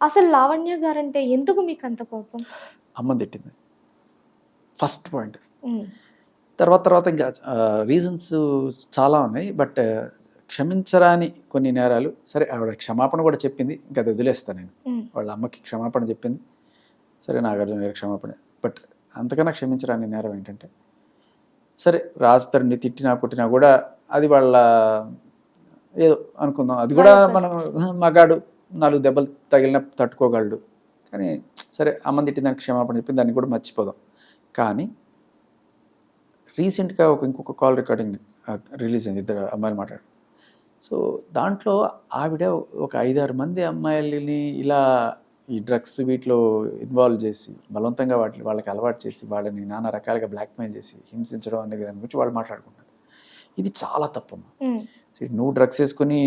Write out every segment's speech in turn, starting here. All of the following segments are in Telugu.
అసలు లావణ్య గారంటే ఎందుకు మీకు అంత కోపం? అమ్మని తిట్టింది ఫస్ట్ పాయింట్. ఉమ్, తర్వాత ఇంకా రీజన్స్ చాలా ఉన్నాయి. బట్ క్షమించరాని కొన్ని నేరాలు, సరే ఆవిడ క్షమాపణ కూడా చెప్పింది, ఇంకా అది వదిలేస్తాను నేను. ఉమ్, వాళ్ళ అమ్మకి క్షమాపణ చెప్పింది, సరే నాగార్జున గారికి క్షమాపణ. బట్ అంతకన్నా క్షమించరాని నేరం ఏంటంటే, సరే రాజ్ తరుణ్ని తిట్టినా కొట్టినా కూడా అది వాళ్ళ ఏదో అనుకుందాం, అది కూడా మనం మగాడు 4 దెబ్బలు తగిలిన తట్టుకోగలడు. కానీ సరే అమ్మని తిట్టిన దానికి క్షమాపణ చెప్పింది, దాన్ని కూడా మర్చిపోదాం. కానీ రీసెంట్గా ఇంకొక కాల్ రికార్డింగ్ రిలీజ్ అయింది, ఇద్దరు అమ్మాయిలు మాట్లాడారు. సో దాంట్లో ఆవిడ ఒక 5-6 మంది అమ్మాయిలని ఇలా ఈ డ్రగ్స్ వీటిలో ఇన్వాల్వ్ చేసి బలవంతంగా వాళ్ళకి అలవాటు చేసి వాళ్ళని నానా రకాలుగా బ్లాక్మెయిల్ చేసి హింసించడం అనే దాని గురించి వాళ్ళు మాట్లాడుకుంటారు. ఇది చాలా తప్పమ్మా. నువ్వు డ్రగ్స్ వేసుకుని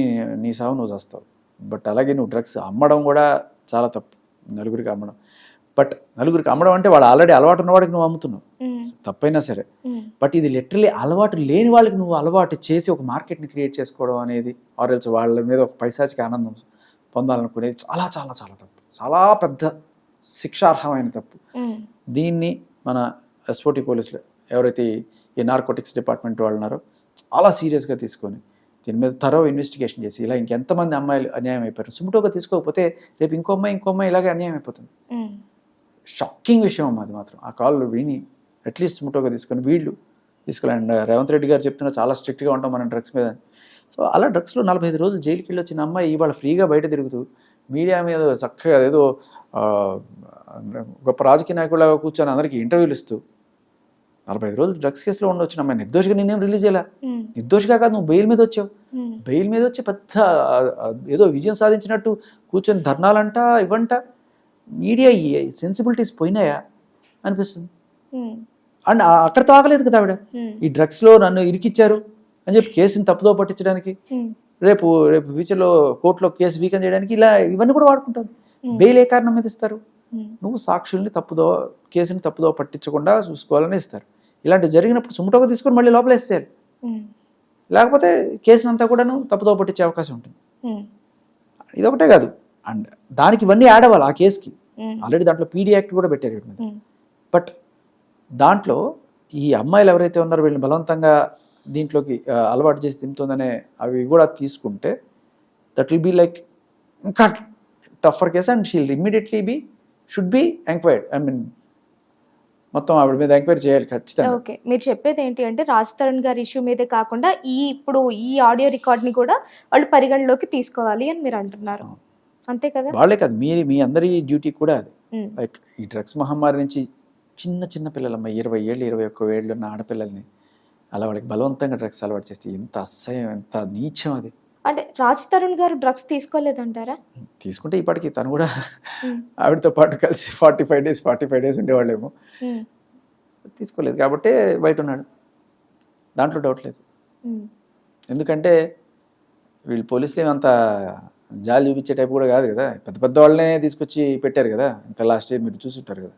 నీ సావు నువ్వు చేస్తావు, బట్ అలాగే నువ్వు డ్రగ్స్ అమ్మడం కూడా చాలా తప్పు, నలుగురికి అమ్మడం. బట్ నలుగురికి అమ్మడం అంటే వాళ్ళు ఆల్రెడీ అలవాటు ఉన్నవాడికి నువ్వు అమ్ముతున్నావు, తప్పైనా సరే. బట్ ఇది లిటరలీ అలవాటు లేని వాళ్ళకి నువ్వు అలవాటు చేసి ఒక మార్కెట్ని క్రియేట్ చేసుకోవడం అనేది, ఆర్ఎల్స్ వాళ్ళ మీద ఒక పైశాచిక ఆనందం పొందాలనుకునేది చాలా చాలా చాలా తప్పు, చాలా పెద్ద శిక్షార్హమైన తప్పు. దీన్ని మన ఎస్ఓటి పోలీసులు ఎవరైతే ఈ నార్కోటిక్స్ డిపార్ట్మెంట్ వాళ్ళు ఉన్నారో చాలా సీరియస్గా తీసుకొని దీని మీద థరో ఇన్వెస్టిగేషన్ చేసి, ఇలా ఇంకెంతమంది అమ్మాయిలు అన్యాయం అయిపోయారు, సుముటోగా తీసుకోకపోతే రేపు ఇంకో అమ్మాయి ఇలాగే అన్యాయం అయిపోతుంది. షాకింగ్ విషయం అమ్మా అది మాత్రం. ఆ కాల్ విని అట్లీస్ట్ సుముటోగా తీసుకొని వీళ్ళు తీసుకోవాలి. అండ్ రేవంత్ రెడ్డి గారు చెప్తున్నా చాలా స్ట్రిక్ట్గా ఉంటాం మనం డ్రగ్స్ మీద. సో అలా డ్రగ్స్లో 45 రోజులు జైలుకి వెళ్ళి వచ్చిన అమ్మాయి ఇవాళ ఫ్రీగా బయట తిరుగుతూ మీడియా మీద చక్కగా ఏదో గొప్ప రాజకీయ నాయకులాగా కూర్చొని అందరికీ ఇంటర్వ్యూలు ఇస్తూ 45 రోజులు డ్రగ్స్ కేసులో ఉండొచ్చిన అమ్మాయి నిర్దోషిగా నేనేం రిలీజ్ చేయాల, నిర్దోషిగా కాదు, నువ్వు బెయిల్ మీద వచ్చావు. బెయిల్ మీద వచ్చి పెద్ద ఏదో విజయం సాధించినట్టు కూర్చొని ధర్నాలంట ఇవ్వంట. మీడియా సెన్సిబిలిటీస్ పోయినాయా అనిపిస్తుంది. అండ్ అక్కడితో ఆగలేదు కదా ఆవిడ, ఈ డ్రగ్స్లో నన్ను ఇరికిచ్చారు అని చెప్పి కేసుని తప్పుదో పట్టించడానికి, రేపు ఫ్యూచర్లో కోర్టులో కేసు వీకన్ చేయడానికి ఇలా ఇవన్నీ కూడా వాడుకుంటారు. బెయిల్ ఏ కారణం మీద ఇస్తారు? నువ్వు సాక్షుల్ని కేసుని తప్పుదో పట్టించకుండా చూసుకోవాలని ఇస్తారు. ఇలాంటివి జరిగినప్పుడు సుముటోగా తీసుకొని మళ్ళీ లోపల వేసేయాలి, లేకపోతే కేసుని అంతా కూడా తప్పుదో పట్టించే అవకాశం ఉంటుంది. ఇదొకటే కాదు, అండ్ దానికి ఇవన్నీ యాడ్ అవ్వాలి ఆ కేసుకి. ఆల్రెడీ దాంట్లో పీడీ యాక్ట్ కూడా పెట్టారు వీటి మీద. బట్ దాంట్లో ఈ అమ్మాయిలు ఎవరైతే ఉన్నారో వీళ్ళని బలవంతంగా దీంట్లోకి అలవాటు చేసి తింటుందనే అవి కూడా తీసుకుంటే దట్ విల్ బీ లైక్ ఇంకా టఫర్ case and she'll immediately should be enquired. I mean మొత్తం ఆవిడ మీద ఎంక్వైరీ చేయాలి ఖచ్చితంగా. ఓకే, మీరు చెప్పేది ఏంటి అంటే రాజ్ తరుణ్ గారి ఇష్యూ మీదే కాకుండా ఇప్పుడు ఈ ఆడియో రికార్డ్ని కూడా వాళ్ళు పరిగణలోకి తీసుకోవాలి అని మీరు అంటున్నారు, అంతే కదా? వాళ్ళే కాదు, మీ అందరి డ్యూటీ కూడా అది. లైక్ ఈ డ్రగ్స్ మహమ్మారి నుంచి చిన్న పిల్లలమ్మ 20 ఏళ్ళు 21 ఏళ్ళు ఉన్న ఆడపిల్లల్ని అలా వాళ్ళకి బలవంతంగా డ్రగ్స్ అలవాటు చేస్తే ఎంత అసహ్యం, ఎంత నీచం అది. అంటే రాజ్ తరుణ్ గారు డ్రగ్స్ తీసుకోలేదంటారా? తీసుకుంటే ఇప్పటికి తను కూడా ఆవిడతో పాటు కలిసి 45 డేస్ ఉండేవాళ్ళేమో. తీసుకోలేదు కాబట్టి బయట ఉన్నాడు, దాంట్లో డౌట్ లేదు. ఎందుకంటే వీళ్ళు పోలీసులు ఏమంత జాలి చూపించే టైప్ కూడా కాదు కదా, పెద్ద వాళ్ళనే తీసుకొచ్చి పెట్టారు కదా. ఇంత లాస్ట్ ఇయర్ మీరు చూసుంటారు కదా,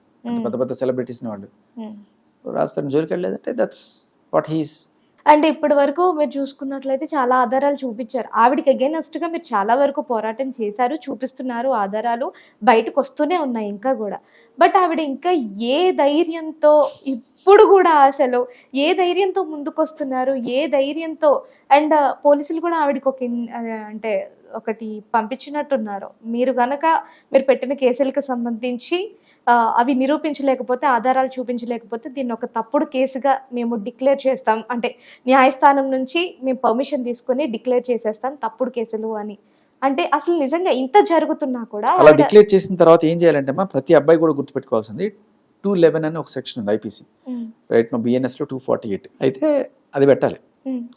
పెద్ద సెలబ్రిటీస్ని వాళ్ళు. రాజస్థాన్ జోలికి వెళ్ళలేదంటే దట్స్ వాట్ హీస్. అంటే ఇప్పటి వరకు మీరు చూసుకున్నట్లయితే చాలా ఆధారాలు చూపించారు, ఆవిడకి అగైనెస్ట్గా మీరు చాలా వరకు పోరాటం చేశారు, చూపిస్తున్నారు, ఆధారాలు బయటకు వస్తూనే ఉన్నాయి ఇంకా కూడా. బట్ ఆవిడ ఇంకా ఏ ధైర్యంతో ఇప్పుడు కూడా అసలు ఏ ధైర్యంతో ముందుకు వస్తున్నారు, ఏ ధైర్యంతో? అండ్ పోలీసులు కూడా ఆవిడకి అంటే ఒకటి పంపించినట్టున్నారు, మీరు పెట్టిన కేసులకు సంబంధించి అవి నిరూపించలేకపోతే, ఆధారాలు చూపించలేకపోతే దీన్ని ఒక తప్పుడు కేసుగా మేము డిక్లేర్ చేస్తాం, అంటే న్యాయస్థానం నుంచి మేము పర్మిషన్ తీసుకుని డిక్లేర్ చేసేస్తాం తప్పుడు కేసులు అని. అంటే అసలు నిజంగా ఇంత జరుగుతున్నా కూడా అలా డిక్లేర్ చేసిన తర్వాత ఏం చేయాలంటే ప్రతి అబ్బాయి కూడా గుర్తుపెట్టుకోవాల్సింది 211 అని ఒక సెక్షన్ ఉంది ఐపీసీ, రైట్? నో బిఎన్ఎస్లో 248 అయితే అది పెట్టాలి.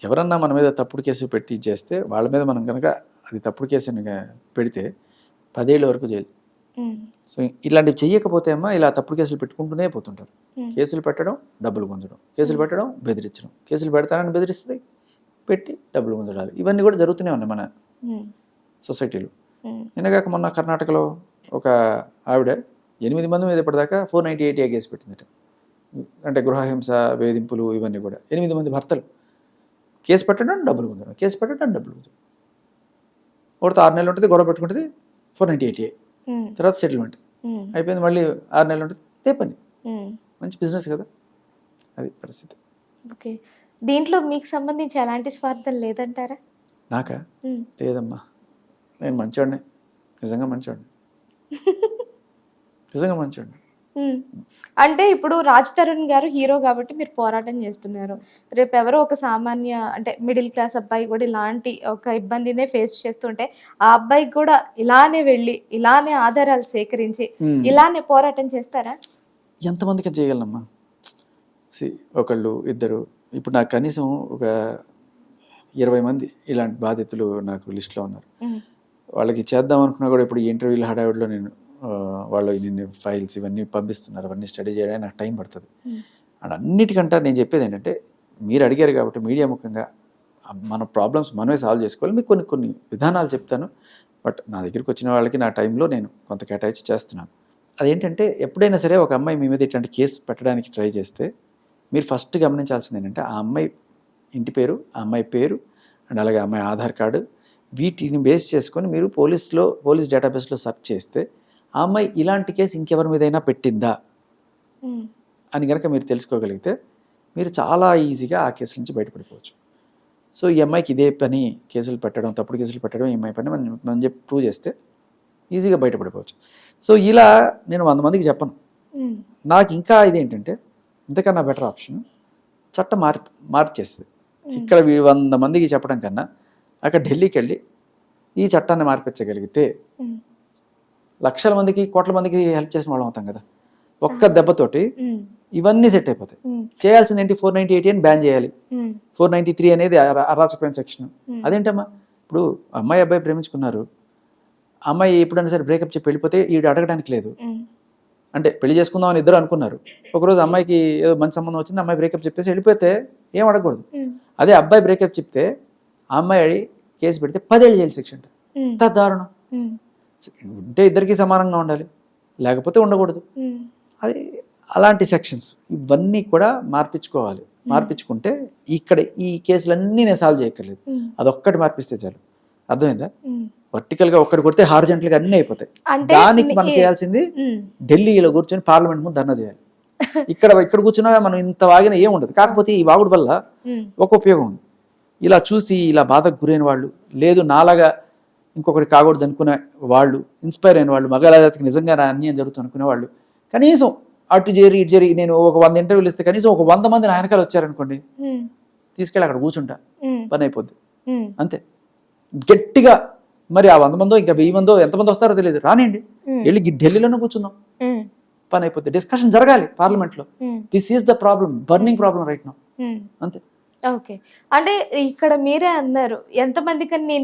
ఎవరన్నా మన మీద తప్పుడు కేసు పెట్టి చేస్తే వాళ్ళ మీద మనం కనుక అది తప్పుడు కేసు పెడితే 10 ఏళ్ళ వరకు జైలు. సో ఇలాంటివి చెయ్యకపోతే ఇలా తప్పుడు కేసులు పెట్టుకుంటూనే పోతుంటారు. కేసులు పెట్టడం, డబ్బులు గుంజడం, కేసులు పెట్టడం, బెదిరించడం, కేసులు పెడతానని బెదిరిస్తుంది, పెట్టి డబ్బులు గుంజడాలి, ఇవన్నీ కూడా జరుగుతూనే ఉన్నాయి మన సొసైటీలో. నిన్నగాక మొన్న కర్ణాటకలో ఒక ఆవిడ 8 మంది మీద ఇప్పటిదాకా 498 కేసు పెట్టిందట. అంటే గృహహింస, వేధింపులు ఇవన్నీ కూడా 8 మంది భర్తలు. కేసు పెట్టడం, డబ్బులు గుంజడం, కేసు పెట్టడం, డబ్బులు గుంజడం. ఒకటి 6 నెలలు ఉంటుంది, గొడవ పెట్టుకుంటుంది, 498. తర్వాత సెటిల్మెంట్ అయిపోయింది, మళ్ళీ 6 నెలలు ఉంటుంది, ఇదే పని. మంచి బిజినెస్ కదా, అది పరిస్థితి. ఓకే, దీంట్లో మీకు సంబంధించి ఎలాంటి స్వార్థం లేదంటారా? నాకా? లేదమ్మా, నేను మంచోడిని, నిజంగా మంచోడిని, నిజంగా మంచోడిని. అంటే ఇప్పుడు రాజ్ తరుణ్ గారు హీరో కాబట్టి మీరు పోరాటం చేస్తున్నారు. రేపు ఎవరో ఒక సామాన్య అంటే మిడిల్ క్లాస్ అబ్బాయి కూడా ఇలాంటి ఒక ఇబ్బందినే ఫేస్ చేస్తుంటే ఆ అబ్బాయికి కూడా ఇలానే వెళ్ళి ఇలానే ఆధారాలు సేకరించి ఇలానే పోరాటం చేస్తారా? ఎంతమందికి చేయగలనమ్మా? ఒకళ్ళు ఇద్దరు, ఇప్పుడు నాకు కనీసం ఒక 20 మంది ఇలాంటి బాధితులు నాకు లిస్ట్లో ఉన్నారు. వాళ్ళకి చేద్దాం అనుకున్నా కూడా ఇప్పుడు ఈ ఇంటర్వ్యూల హడావిడిలో నేను వాళ్ళు ఇన్ని ఫైల్స్ ఇవన్నీ పంపిస్తున్నారు, అవన్నీ స్టడీ చేయడానికి నాకు టైం పడుతుంది. అండ్ అన్నిటికంటే నేను చెప్పేది ఏంటంటే, మీరు అడిగారు కాబట్టి మీడియా ముఖంగా మన ప్రాబ్లమ్స్ మనమే సాల్వ్ చేసుకోవాలి. మీకు కొన్ని విధానాలు చెప్తాను, బట్ నా దగ్గరికి వచ్చిన వాళ్ళకి నా టైంలో నేను కొంత కేటాయించి చేస్తున్నాను. అదేంటంటే, ఎప్పుడైనా సరే ఒక అమ్మాయి మీ మీద ఇట్లాంటి కేసు పెట్టడానికి ట్రై చేస్తే మీరు ఫస్ట్ గమనించాల్సింది ఏంటంటే, ఆ అమ్మాయి ఇంటి పేరు, ఆ అమ్మాయి పేరు అండ్ అలాగే అమ్మాయి ఆధార్ కార్డు, వీటిని బేస్ చేసుకొని మీరు పోలీస్ డేటాబేస్లో సెర్చ్ చేస్తే ఆ అమ్మాయి ఇలాంటి కేసు ఇంకెవరి మీదైనా పెట్టిందా అని కనుక మీరు తెలుసుకోగలిగితే మీరు చాలా ఈజీగా ఆ కేసు నుంచి బయటపడిపోవచ్చు. సో ఈ అమ్మాయికి ఇదే పని, కేసులు పెట్టడం, తప్పుడు కేసులు పెట్టడం ఈ అమ్మాయి పని మనం చెప్పి ప్రూవ్ చేస్తే ఈజీగా బయటపడిపోవచ్చు. సో ఇలా నేను 100 మందికి చెప్పను. నాకు ఇంకా ఇదేంటంటే, ఇంతకన్నా బెటర్ ఆప్షన్ చట్టం మార్చేస్తుంది. ఇక్కడ 100 మందికి చెప్పడం కన్నా అక్కడ ఢిల్లీకి వెళ్ళి ఈ చట్టాన్ని మార్పించగలిగితే లక్షల మందికి, కోట్ల మందికి హెల్ప్ చేసిన వాళ్ళం అవుతాం కదా. ఒక్క దెబ్బతోటి ఇవన్నీ సెట్ అయిపోతాయి. చేయాల్సింది ఏంటి? 498 అని బ్యాన్ చేయాలి. 493 అనేది అరాచకమైన సెక్షన్. అదేంటమ్మా, ఇప్పుడు అమ్మాయి అబ్బాయి ప్రేమించుకున్నారు, అమ్మాయి ఎప్పుడైనా సరే బ్రేకప్ చెప్పి వెళ్ళిపోతే ఈడు అడగడానికి లేదు. అంటే పెళ్లి చేసుకుందామని ఇద్దరు అనుకున్నారు, ఒకరోజు అమ్మాయికి ఏదో మంచి సంబంధం వచ్చింది, అమ్మాయి బ్రేకప్ చెప్పేసి వెళ్ళిపోతే ఏం అడగకూడదు. అదే అబ్బాయి బ్రేకప్ చెప్తే ఆ అమ్మాయి కేసు పెడితే 10 ఏళ్ళు జైలు శిక్ష అంటే ఎంత దారుణం. ఉంటే ఇద్దరికి సమానంగా ఉండాలి, లేకపోతే ఉండకూడదు. అది అలాంటి సెక్షన్స్ ఇవన్నీ కూడా మార్పించుకోవాలి. మార్పించుకుంటే ఇక్కడ ఈ కేసులన్నీ నేను సాల్వ్ చేయక్కర్లేదు, అదొక్కటి మార్పిస్తే చాలు. అర్థమైందా? వర్టికల్ గా ఒక్కటి కొడితే హారిజెంటల్ గా అన్ని అయిపోతాయి. దానికి మనం చేయాల్సింది ఢిల్లీలో కూర్చొని పార్లమెంట్ ముందు ధర్నా చేయాలి. ఇక్కడ కూర్చున్నా మనం ఇంత వాగిన ఏం ఉండదు. కాకపోతే ఈ వాగుడు వల్ల ఒక ఉపయోగం ఉంది. ఇలా చూసి ఇలా బాధకు గురైన వాళ్ళు, లేదు నాలాగా ఇంకొకటి కాకూడదు అనుకునే వాళ్ళు, ఇన్స్పైర్ అయిన వాళ్ళు, మగాళ్ళ జాతికి నిజంగా అన్యాయం జరుగుతుంది అనుకునే వాళ్ళు, కనీసం అటు చేరి ఇటు చేరి నేను ఒక 100 ఇంటర్వ్యూలు ఇస్తే కనీసం ఒక 100 మంది నా వెనకాల వచ్చారనుకోండి, తీసుకెళ్ళి అక్కడ కూర్చుంటా, పని అయిపోద్ది. అంతే. గట్టిగా మరి ఆ 100 మందో ఇంకా 1000 మందో ఎంతమంది వస్తారో తెలియదు, రానియండి, వెళ్ళి ఢిల్లీలోనే కూర్చుందాం, పని అయిపోద్ది. డిస్కషన్ జరగాలి పార్లమెంట్ లో. This is the problem, burning problem right now. అంతే. ఓకే, అంటే ఇక్కడ మీరే అన్నారు ఎంతమందికి